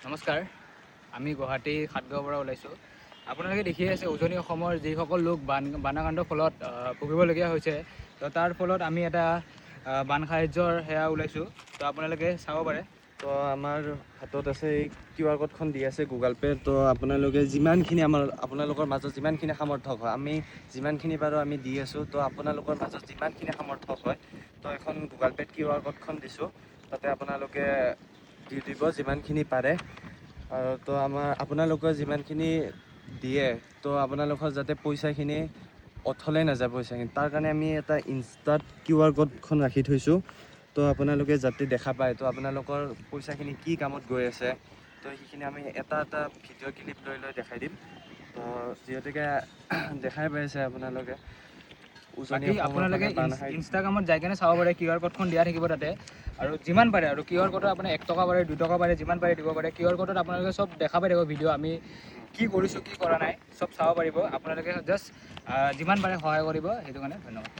নমস্কাৰ, আমি গুৱাহাটী সাতগাঁৱৰ পৰা ওলাইছোঁ। আপোনালোকে দেখি আছে উজনি অসমৰ যিসকল লোক বানকাণ্ডৰ ফলত ভুগিবলগীয়া হৈছে, তো তাৰ ফলত আমি এটা বান সাহায্যৰ সেয়া ওলাইছোঁ। তো আপোনালোকে চাব পাৰে। তো আমাৰ হাতত আছে এই QR কোডখন দি আছে গুগল পে'। তো আপোনালোকে যিমানখিনি আপোনালোকৰ মাজত যিমানখিনি সামৰ্থ্য হয়, আমি যিমানখিনি পাৰোঁ আমি দি আছোঁ। তো আপোনালোকৰ মাজত যিমানখিনি সামৰ্থ্য হয়, তো এখন গুগল পে'ত QR কোডখন দিছোঁ, তাতে আপোনালোকে দি দিব যিমানখিনি পাৰে। আৰু তো আপোনালোকে যিমানখিনি দিয়ে, তো আপোনালোকৰ যাতে পইচাখিনি অথলে নাযায় পইচাখিনি, তাৰ কাৰণে আমি এটা ইনষ্টাত QR কোডখন ৰাখি থৈছোঁ। তো আপোনালোকে যাতে দেখা পায়, তো আপোনালোকৰ পইচাখিনি কি কামত গৈ আছে, তো সেইখিনি আমি এটা এটা ভিডিঅ' ক্লিপ লৈ দেখাই দিম। তো যিহেতুকে দেখাই পাইছে আপোনালোকে বাকী আপোনালোকে ইনষ্টাগ্ৰামত যাই কেনে চাব পাৰে, QR কোডখন দিয়া থাকিব তাতে। আৰু যিমান পাৰে আৰু QR কোডত আপোনাৰ 1 টকা পাৰে, 2 টকা পাৰে, যিমান পাৰে দিব পাৰে। QR কোডত আপোনালোকে চব দেখা পাই থাকিব ভিডিঅ' আমি কি কৰিছোঁ, কি কৰা নাই, চব চাব পাৰিব। আপোনালোকে জাষ্ট যিমান পাৰে সহায় কৰিব, সেইটো কাৰণে ধন্যবাদ।